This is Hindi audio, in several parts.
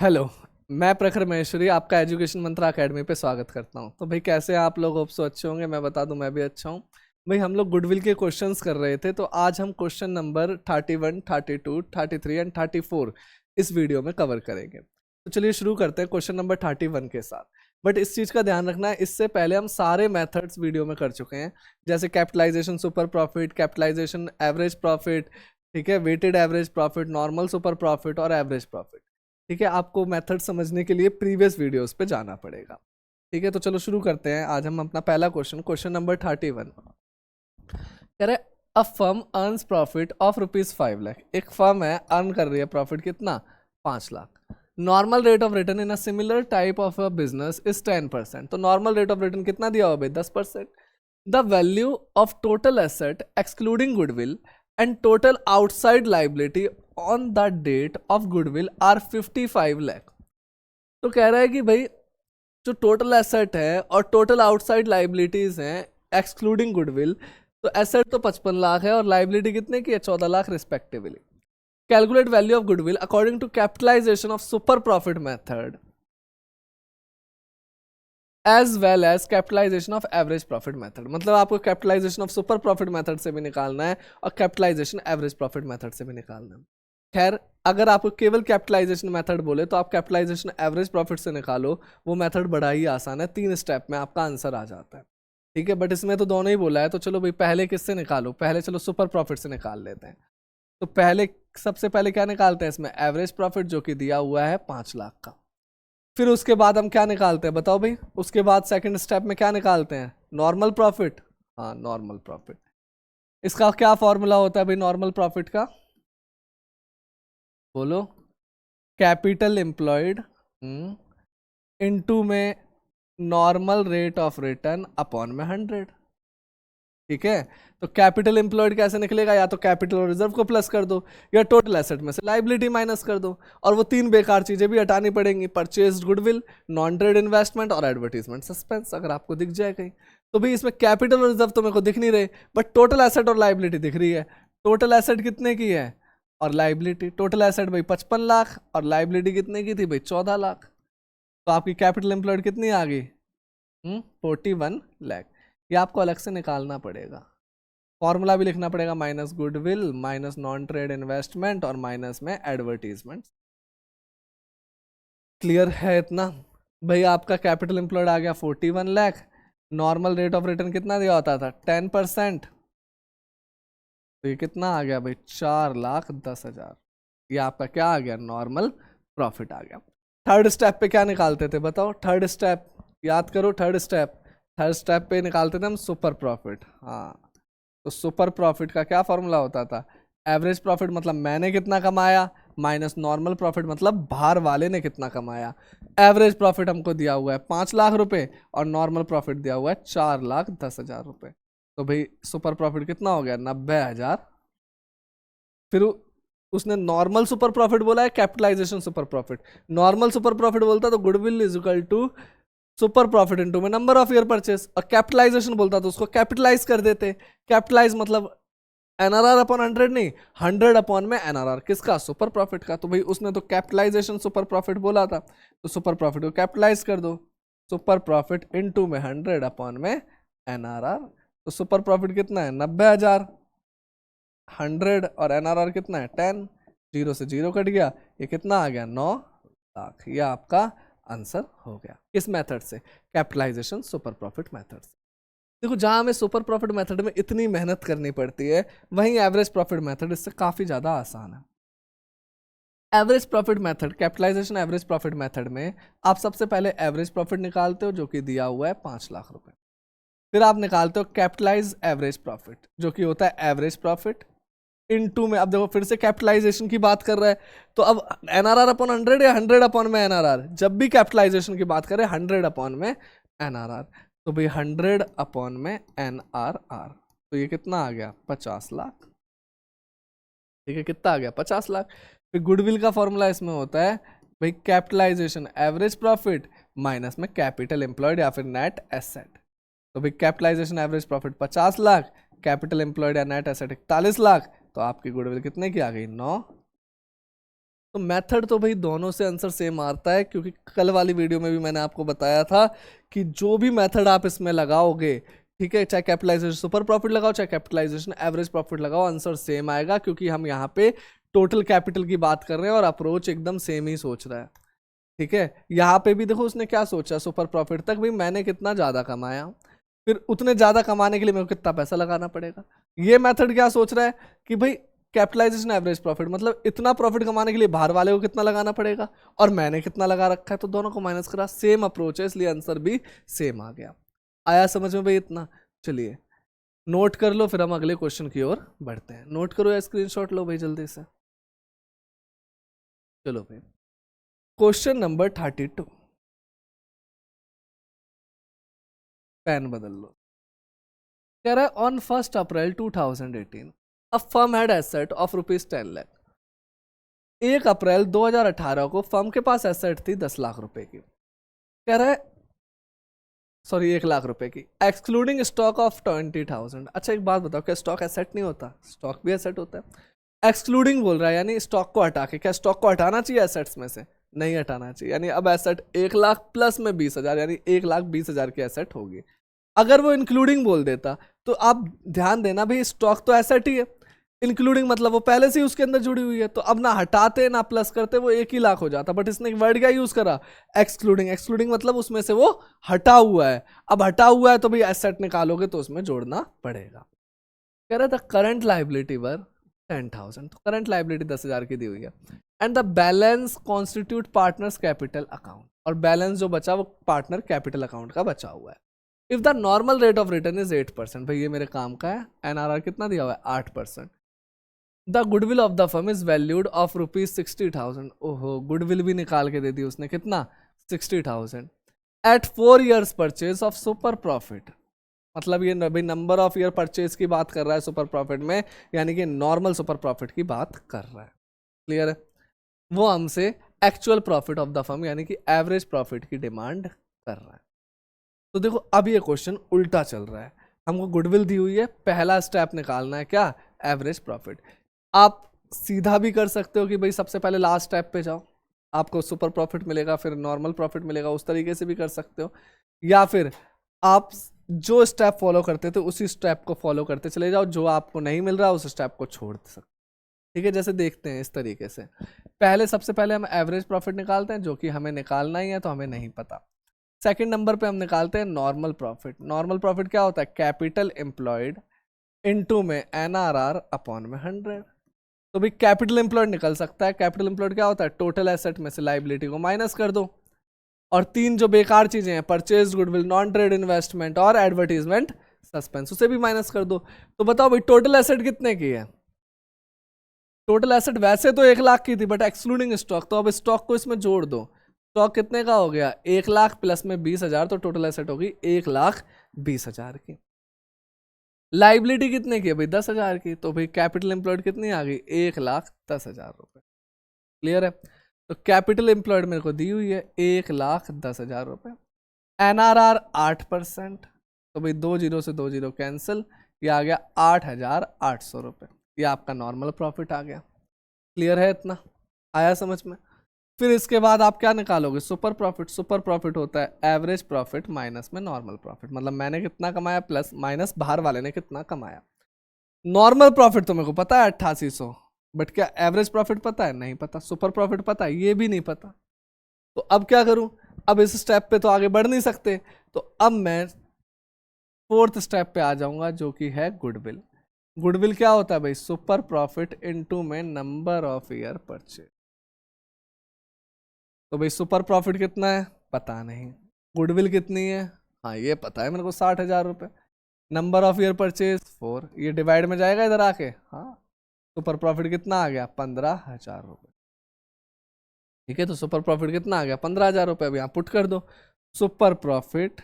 हेलो। मैं प्रखर महेश्वरी आपका एजुकेशन मंत्रा एकेडमी पे स्वागत करता हूँ। तो भाई कैसे हैं आप लोग? होप सो अच्छे होंगे। मैं बता दूं मैं भी अच्छा हूँ। भाई हम लोग गुडविल के क्वेश्चंस कर रहे थे, तो आज हम क्वेश्चन नंबर 31, 32, 33 एंड 34 इस वीडियो में कवर करेंगे। तो चलिए शुरू करते हैं क्वेश्चन नंबर 31 के साथ। बट इस चीज़ का ध्यान रखना है, इससे पहले हम सारे मेथड्स वीडियो में कर चुके हैं, जैसे capitalisation super profit, capitalisation average profit, ठीक है, weighted average profit, normal super profit और एवरेज प्रॉफिट। ठीक है, आपको मेथड समझने के लिए प्रीवियस वीडियोस पे जाना पड़ेगा। ठीक है, तो चलो शुरू करते हैं। आज हम अपना पहला क्वेश्चन नंबर 31 कह रहे a firm earns profit of ₹5 lakh. एक फर्म है, अर्न कर रही है प्रॉफिट कितना? 5 lakh. Normal rate of return in a similar type of a business is 10%। तो नॉर्मल रेट ऑफ रिटर्न कितना दिया हुआ भाई? 10%। The value of total asset excluding goodwill and total outside liability on the date of goodwill are 55 lakh. तो कह रहा है कि भाई जो टोटल एसेट है और टोटल आउटसाइड लाइबिलिटीज हैं एक्सक्लूडिंग गुडविल, तो एसेट तो 55 लाख है और लाइबिलिटी कितने की है? 14 lakh respectively. Calculate value of goodwill according to capitalisation of super profit method as well as capitalisation of average profit method. मतलब आपको capitalisation of super profit method से भी निकालना है और कैपिटलाइजेशन एवरेज प्रॉफिट मेथड से भी निकालना है। खैर, अगर आपको केवल कैपिटलाइजेशन मेथड बोले तो आप कैपिटलाइजेशन एवरेज प्रॉफिट से निकालो, वो मेथड बड़ा ही आसान है, 3 स्टेप में आपका आंसर आ जाता है। ठीक है, बट इसमें तो दोनों ही बोला है, तो चलो भाई पहले किससे निकालो? पहले चलो सुपर प्रॉफिट से निकाल लेते हैं। तो पहले सबसे पहले क्या निकालते हैं इसमें? एवरेज प्रॉफिट, जो कि दिया हुआ है 5 लाख का। फिर उसके बाद हम क्या निकालते हैं बताओ भाई? उसके बाद सेकंड स्टेप में क्या निकालते हैं? Normal profit. हाँ, नॉर्मल प्रॉफिट। इसका क्या फॉर्मूला होता है भाई नॉर्मल प्रॉफिट का? बोलो। कैपिटल एम्प्लॉयड इनटू में normal rate of return upon में 100। ठीक है, तो कैपिटल एम्प्लॉयड कैसे निकलेगा? या तो कैपिटल और रिजर्व को प्लस कर दो, या टोटल एसेट में से लाइबिलिटी माइनस कर दो, और वो 3 बेकार चीजें भी हटानी पड़ेंगी, purchase goodwill, non trade investment और एडवर्टीजमेंट सस्पेंस। अगर आपको दिख जाए कहीं तो भाई इसमें कैपिटल और रिजर्व तो मेरे को दिख नहीं रहे, बट टोटल एसेट और लाइबिलिटी दिख रही है। टोटल एसेट कितने की है और लाइबिलिटी? टोटल एसेट भाई 55 लाख और लाइबिलिटी कितने की थी भाई? 14 लाख। तो आपकी कैपिटल एम्प्लॉयड कितनी आ गई? 41 लाख। ये आपको अलग से निकालना पड़ेगा, फॉर्मूला भी लिखना पड़ेगा, minus goodwill minus non trade investment और माइनस में एडवर्टीजमेंट। क्लियर है इतना? भाई आपका कैपिटल एम्प्लॉयड आ गया 41 lakh. Normal rate of return कितना दिया होता था? 10%। तो ये कितना आ गया भाई? 4,10,000। ये आपका क्या आ गया? नॉर्मल प्रॉफिट आ गया। थर्ड स्टेप पे क्या निकालते थे बताओ? थर्ड स्टेप याद करो। थर्ड स्टेप पे निकालते थे हम सुपर प्रॉफिट। हाँ, तो सुपर प्रॉफिट का क्या फॉर्मूला होता था? एवरेज प्रॉफिट मतलब मैंने कितना कमाया, माइनस नॉर्मल प्रॉफिट मतलब बाहर वाले ने कितना कमाया। एवरेज प्रॉफिट हमको दिया हुआ है 5 लाख रुपए और नॉर्मल प्रॉफिट दिया हुआ है 4,10,000 रुपए। तो भाई सुपर प्रॉफिट कितना हो गया? 90,000। फिर उसने नॉर्मल सुपर प्रॉफिट बोला है, capitalisation super profit. Normal super profit बोलता तो goodwill is equal to super profit into में नंबर ऑफ ईयर परचेस, और कैपिटलाइजेशन बोलता तो उसको कैपिटलाइज कर देते। कैपिटलाइज मतलब एनआरआर अपॉन 100 नहीं, 100 अपॉन में एनआरआर। किसका? सुपर प्रॉफिट का। तो भाई उसने तो कैपिटलाइजेशन सुपर प्रॉफिट बोला था, तो सुपर प्रॉफिट को कैपिटलाइज कर दो। सुपर प्रॉफिट इनटू में 100 अपॉन में एनआरआर। तो सुपर प्रॉफिट कितना है? 90,000। 100 और एनआरआर कितना है? 10। जीरो से जीरो कट गया, ये कितना आ गया? 9 लाख। ये आपका आंसर हो गया। किस मेथड से? कैपिटलाइजेशन सुपर प्रॉफिट मेथड से। देखो, जहां हमें सुपर प्रॉफिट मेथड में इतनी मेहनत करनी पड़ती है, वहीं एवरेज प्रॉफिट मेथड इससे काफी ज्यादा आसान है। Average profit method, capitalisation average profit method में आप सबसे पहले एवरेज प्रॉफिट निकालते हो, जो कि दिया हुआ है 5 लाख रुपए। फिर आप निकालते हो कैपिटलाइज एवरेज प्रॉफिट, जो कि होता है एवरेज प्रॉफिट इनटू में, अब देखो फिर से कैपिटलाइजेशन की बात कर रहा है, तो अब एनआरआर अपॉन 100 या 100 अपॉन में एनआरआर? जब भी कैपिटलाइजेशन की बात करें 100 अपॉन में एनआरआर। तो भाई 100 अपॉन में एनआरआर, तो ये कितना आ गया? 50 लाख। ठीक है, कितना आ गया? 50 लाख। फिर गुडविल का फॉर्मूला इसमें होता है भाई कैपिटलाइजेशन एवरेज प्रॉफिट माइनस में कैपिटल एम्प्लॉयड या फिर नेट एसेट। तो भाई capitalisation average profit 50 lakh, capital employed या नेट एसेट 41 लाख, तो आपकी गुडविल कितने की आ गई? 9। तो मेथड तो भाई दोनों से आंसर सेम आता है, क्योंकि कल वाली वीडियो में भी मैंने आपको बताया था कि जो भी मेथड आप इसमें लगाओगे, ठीक है, चाहे कैपिटलाइजेशन सुपर प्रॉफिट लगाओ चाहे कैपिटलाइजेशन एवरेज प्रॉफिट लगाओ, आंसर सेम आएगा, क्योंकि हम यहाँ पे टोटल कैपिटल की बात कर रहे हैं और अप्रोच एकदम सेम ही सोच रहा है। ठीक है, यहाँ पे भी देखो उसने क्या सोचा, सुपर प्रॉफिट तक भाई मैंने कितना ज्यादा कमाया, फिर उतने ज्यादा कमाने के लिए मेरे को कितना पैसा लगाना पड़ेगा। ये मेथड क्या सोच रहा है कि भाई कैपिटलाइजेशन एवरेज प्रॉफिट मतलब इतना प्रॉफिट कमाने के लिए बाहर वाले को कितना लगाना पड़ेगा और मैंने कितना लगा रखा है, तो दोनों को माइनस करा, सेम अप्रोच है, इसलिए आंसर भी सेम आ गया। आया समझ में भाई इतना? चलिए नोट कर लो, फिर हम अगले क्वेश्चन की ओर बढ़ते हैं। नोट करो या स्क्रीनशॉट लो भाई जल्दी से। चलो भाई क्वेश्चन नंबर 32, पेन बदल लो। कह रहा है on 1 April 2018 a firm had asset of ₹10 lakh. 1 अप्रैल 2018 को फर्म के पास एसेट थी 10 लाख रुपए की। कह रहा है सॉरी 1 लाख रुपए की, एक्सक्लूडिंग स्टॉक ऑफ 20,000। अच्छा एक बात बताओ, क्या स्टॉक एसेट नहीं होता? स्टॉक भी एसेट होता है। एक्सक्लूडिंग बोल रहा है यानी स्टॉक को हटा के, क्या स्टॉक को हटाना चाहिए एसेट्स में से? नहीं हटाना चाहिए, यानी अब एसेट 1 लाख प्लस में 20,000 यानी 1,20,000 की एसेट होगी। अगर वो इंक्लूडिंग बोल देता तो आप ध्यान देना भाई, स्टॉक तो एसेट ही है, इंक्लूडिंग मतलब वो पहले से ही उसके अंदर जुड़ी हुई है, तो अब ना हटाते ना प्लस करते वो 1 ही लाख हो जाता। बट इसने एक वर्ड क्या यूज करा? एक्सक्लूडिंग। एक्सक्लूडिंग मतलब उसमें से वो हटा हुआ है। अब हटा हुआ है तो भाई एसेट निकालोगे तो उसमें जोड़ना पड़ेगा। कह रहा था करंट लाइबिलिटी वर 10,000, तो करंट लाइबिलिटी 10,000 की दी हुई है, and the balance constitute partners capital account, और बैलेंस जो बचा वो पार्टनर कैपिटल अकाउंट का बचा हुआ है। If the normal rate of return is 8%, भाई ये मेरे काम का है, एनआरआर कितना दिया हुआ है? 8%। The goodwill of the firm is valued of ₹60,000। ओहो, गुडविल भी निकाल के दे दी उसने, कितना? 60,000 at 4 years purchase of super profit. मतलब ये भाई नंबर ऑफ ईयर परचेज की बात कर रहा है सुपर प्रॉफिट में, यानी कि नॉर्मल सुपर प्रॉफिट की बात कर रहा है। क्लियर है? वो हमसे actual profit of the firm यानी कि एवरेज प्रॉफिट की डिमांड कर रहा है। तो देखो अब ये क्वेश्चन उल्टा चल रहा है, हमको गुडविल दी हुई है, पहला स्टेप निकालना है क्या? Average profit. आप सीधा भी कर सकते हो कि भाई सबसे पहले लास्ट स्टेप पे जाओ, आपको सुपर प्रॉफिट मिलेगा, फिर नॉर्मल प्रॉफिट मिलेगा, उस तरीके से भी कर सकते हो, या फिर आप जो स्टेप फॉलो करते थे उसी स्टेप को फॉलो करते चले जाओ, जो आपको नहीं मिल रहा उस स्टेप को छोड़ सकते। ठीक है, जैसे देखते हैं इस तरीके से। पहले सबसे पहले हम एवरेज प्रॉफिट निकालते हैं, जो कि हमें निकालना ही है तो हमें नहीं पता। सेकंड नंबर पे हम निकालते हैं नॉर्मल प्रॉफिट। नॉर्मल प्रॉफिट क्या होता है? कैपिटल एम्प्लॉयड इनटू में एनआरआर अपॉन में 100। तो भाई कैपिटल एम्प्लॉयड निकल सकता है। कैपिटल एम्प्लॉयड क्या होता है? टोटल एसेट में से लाइबिलिटी को माइनस कर दो, और 3 जो बेकार चीजें हैं, purchase, goodwill, non trade investment और एडवर्टीजमेंट सस्पेंस, उसे भी माइनस कर दो। तो बताओ भाई टोटल एसेट कितने की है? टोटल एसेट वैसे तो 1 लाख की थी, बट एक्सक्लूडिंग स्टॉक, तो अब स्टॉक को इसमें जोड़ दो। स्टॉक कितने का हो गया? 1 लाख प्लस में 20,000, तो टोटल एसेट होगी 1,20,000 की। लाइबिलिटी कितने की है भाई? 10,000 की, तो भाई कैपिटल एम्प्लॉयड कितनी आ गई? 1,10,000 रुपए। क्लियर है? तो कैपिटल एम्प्लॉयड मेरे को दी हुई है 1,10,000 रुपए। एनआरआर 8%, तो भाई 2 जीरो से 2 जीरो कैंसिल, ये आ गया 8,800 रुपए। ये आपका नॉर्मल प्रॉफिट आ गया। क्लियर है इतना? आया समझ में? फिर इसके बाद आप क्या निकालोगे? Super profit. सुपर प्रॉफिट होता है एवरेज प्रॉफिट माइनस में नॉर्मल प्रॉफिट, मतलब मैंने कितना कमाया प्लस माइनस बाहर वाले ने कितना कमाया। नॉर्मल प्रॉफिट तो मेरे को पता है 8800, बट क्या एवरेज प्रॉफिट पता है? नहीं पता। सुपर प्रॉफिट पता है? ये भी नहीं पता। तो अब क्या करूं? अब इस स्टेप पे तो आगे बढ़ नहीं सकते, तो अब मैं 4th स्टेप पे आ जाऊंगा, जो कि है गुडविल। गुडविल क्या होता है भाई? सुपर प्रॉफिट इनटू में नंबर ऑफ ईयर परचेज। तो भाई सुपर प्रॉफिट कितना है? पता नहीं। गुडविल कितनी है? हाँ ये पता है मेरे को, 60,000 रुपए। नंबर ऑफ ईयर परचेज 4, ये डिवाइड में जाएगा इधर आके। हाँ, सुपर प्रॉफिट कितना आ गया? 15,000 रुपए। ठीक है, तो सुपर प्रॉफिट कितना आ गया? 15,000 रुपए। अब यहाँ पुट कर दो, सुपर प्रॉफिट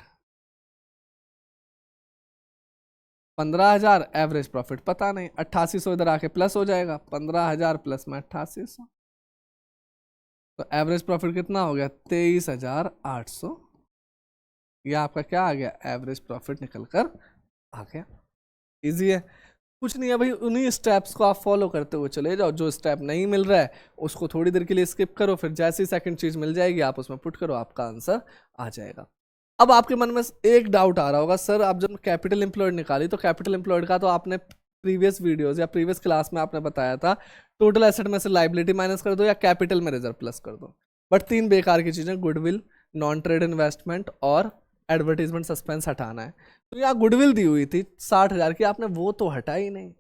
15,000, एवरेज प्रॉफिट पता नहीं, 8800 इधर आके प्लस हो जाएगा, 15,000 प्लस में 8800, तो एवरेज प्रॉफिट कितना हो गया? 23,800। यह आपका क्या आ गया? एवरेज प्रॉफिट निकल कर आ गया। इजी है। कुछ नहीं है भाई, उन्हीं स्टेप्स को आप फॉलो करते हुए चले जाओ। जो स्टेप नहीं मिल रहा है उसको थोड़ी देर के लिए स्किप करो, फिर जैसी सेकंड चीज मिल जाएगी आप उसमें पुट करो, आपका आंसर आ जाएगा। अब आपके मन में एक डाउट आ रहा होगा, सर आप जब कैपिटल एम्प्लॉयड निकाली तो कैपिटल एम्प्लॉयड का तो आपने प्रीवियस वीडियोस या प्रीवियस क्लास में आपने बताया था टोटल एसेट में से लाइबिलिटी माइनस कर दो या कैपिटल में रिजर्व प्लस कर दो। बट 3 बेकार की चीजें, गुडविल, नॉन ट्रेड इन्वेस्टमेंट और एडवर्टीजमेंट सस्पेंस हटाना है। तो यहाँ गुडविल दी हुई थी 60,000 की, आपने वो तो हटा ही नहीं।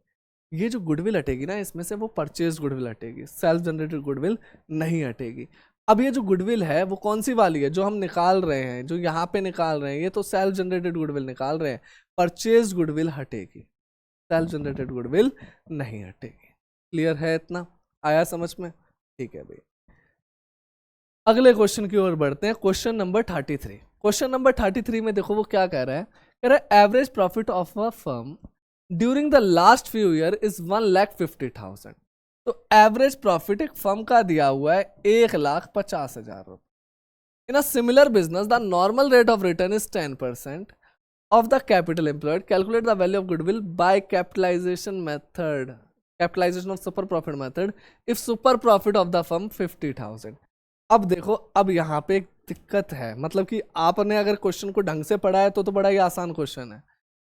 ये जो गुडविल हटेगी ना, इसमें से वो परचेज गुडविल हटेगी, सेल्फ जनरेटेड गुडविल नहीं हटेगी। अब ये जो गुडविल है वो कौन सी वाली है, जो हम निकाल रहे हैं, जो यहाँ पे निकाल रहे हैं, ये तो सेल्फ जनरेटेड गुडविल निकाल रहे हैं। परचेज गुडविल हटेगी, सेल्फ जनरेटेड गुडविल नहीं हटेगी। क्लियर है इतना? आया समझ में? ठीक है भाई, अगले क्वेश्चन की ओर बढ़ते हैं। Question number 33। क्वेश्चन नंबर 33 में देखो वो क्या कह रहा है, कह रहा है average profit of a firm during the last few year is 1,50,000। तो एवरेज प्रॉफिट एक फर्म का दिया हुआ है 1,50,000 रुपये। In a similar business the normal rate of return is 10% of the capital employed. Calculate the value of goodwill by capitalization method, capitalization of super profit method if super profit of the firm 50,000। अब देखो, अब यहाँ पे एक दिक्कत है, मतलब कि आपने अगर क्वेश्चन को ढंग से पढ़ा है तो बड़ा ही आसान क्वेश्चन है,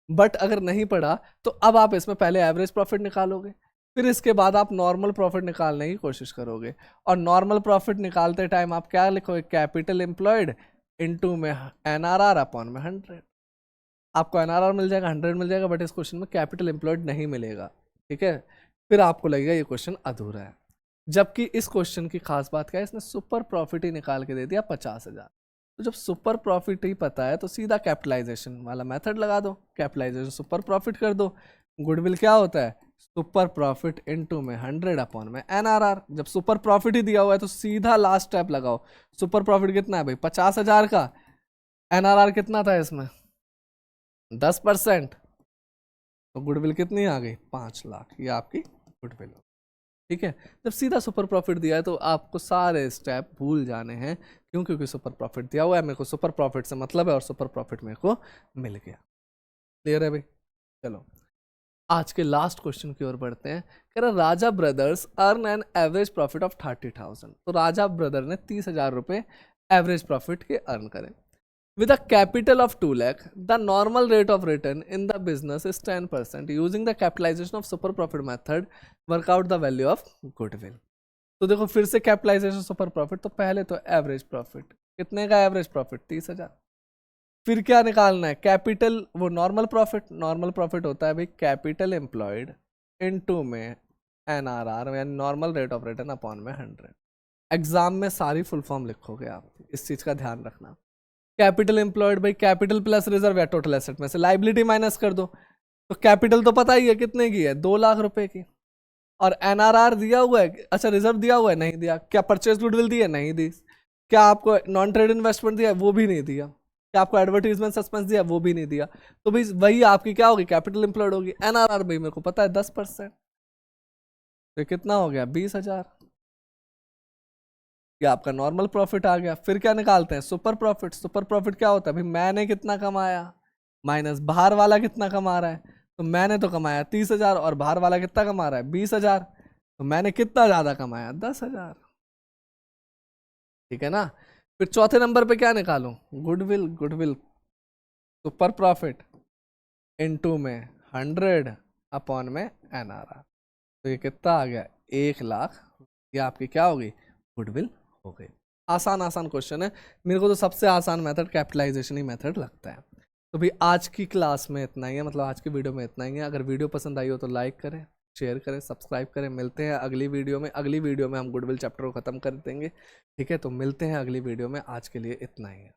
बट अगर नहीं पढ़ा तो अब आप इसमें पहले एवरेज प्रॉफिट निकालोगे, फिर इसके बाद आप नॉर्मल प्रॉफिट निकालने की कोशिश करोगे। और नॉर्मल प्रॉफिट निकालते टाइम आप क्या लिखोगे, कैपिटल एम्प्लॉयड इनटू में NRR अपॉन में 100। आपको NRR मिल जाएगा, 100 मिल जाएगा, बट इस क्वेश्चन में कैपिटल एम्प्लॉयड नहीं मिलेगा। ठीक है, फिर आपको लगेगा ये क्वेश्चन अधूरा है। जबकि इस क्वेश्चन की खास बात क्या है, इसने सुपर प्रॉफिट ही निकाल के दे दिया 50,000। तो जब सुपर प्रॉफिट ही पता है तो सीधा कैपिटलाइजेशन वाला मेथड लगा दो, कैपिटलाइजेशन सुपर प्रॉफिट कर दो। गुडविल क्या होता है, सुपर प्रॉफिट इनटू में 100 अपॉन में NRR। जब सुपर प्रॉफिट ही दिया हुआ है तो सीधा लास्ट स्टेप लगाओ। सुपर प्रॉफिट कितना है भाई, 50,000 का। NRR कितना था इसमें, 10%। तो गुडविल कितनी आ गई, 5 लाख। ये आपकी गुडविल हो। ठीक है, जब सीधा सुपर प्रॉफिट दिया है तो आपको सारे स्टेप भूल जाने हैं, क्यों? क्योंकि सुपर प्रॉफिट दिया हुआ है, मेरे को सुपर प्रॉफिट से मतलब है और सुपर प्रॉफिट मेरे को मिल गया। क्लियर है भाई? चलो आज के लास्ट क्वेश्चन की ओर बढ़ते हैं। कह रहा Raja brothers earn an average profit of 30,000। तो राजा ब्रदर ने 30,000 रुपये एवरेज प्रॉफिट के अर्न करे। With a capital of 2 lakh, the normal rate of return in the business is 10%. Using the capitalization of super profit method, work out the value of goodwill. तो देखो फिर से कैपिटलाइजेशन सुपर प्रॉफिट, तो पहले तो एवरेज प्रॉफिट, कितने का एवरेज प्रॉफिट, 30,000। फिर क्या निकालना है, कैपिटल, वो नॉर्मल प्रॉफिट। नॉर्मल प्रॉफिट होता है भाई कैपिटल एम्प्लॉयड इनटू में NRR यानी normal rate of return upon में 100। एग्जाम में सारी फुल फॉर्म लिखोगे आप, इस चीज का ध्यान रखना। कैपिटल एम्प्लॉयड भाई कैपिटल प्लस रिजर्व या टोटल एसेट में से लाइबिलिटी माइनस कर दो। तो कैपिटल तो पता ही है कितने की है, 2 लाख रुपए की। और NRR दिया हुआ है, अच्छा रिजर्व दिया हुआ है, नहीं दिया। क्या परचेज गुडविल दी है, नहीं दी। क्या आपको नॉन ट्रेड इन्वेस्टमेंट दिया है, वो भी नहीं दिया। क्या आपको एडवर्टीजमेंट सस्पेंस दिया, वो भी नहीं दिया। तो भाई वही आपकी क्या होगी, कैपिटल एम्प्लॉयड होगी। NRR भाई मेरे को पता है 10%, तो कितना हो गया, 20,000। ये आपका नॉर्मल प्रॉफिट आ गया। फिर क्या निकालते हैं, सुपर प्रॉफिट। सुपर प्रॉफिट क्या होता है भाई, मैंने कितना कमाया माइनस बाहर वाला कितना कमा रहा है। तो मैंने तो कमाया 30,000 और बाहर वाला कितना कमा रहा है, 20,000। तो मैंने कितना ज्यादा कमाया, 10,000। ठीक है ना। फिर चौथे नंबर पे क्या निकालूं, goodwill. Goodwill super profit into में 100 अपॉन में NRR। तो ये कितना आ गया, 1 लाख। ये आपकी क्या होगी, गुडविल हो गई। आसान आसान क्वेश्चन है, मेरे को तो सबसे आसान मेथड कैपिटलाइजेशन ही मेथड लगता है। तो भाई आज की क्लास में इतना ही है, मतलब आज की वीडियो में इतना ही है। अगर वीडियो पसंद आई हो तो लाइक करें, शेयर करें, सब्सक्राइब करें। मिलते हैं अगली वीडियो में। अगली वीडियो में हम गुडविल चैप्टर को ख़त्म कर देंगे। ठीक है, तो मिलते हैं अगली वीडियो में। आज के लिए इतना ही है।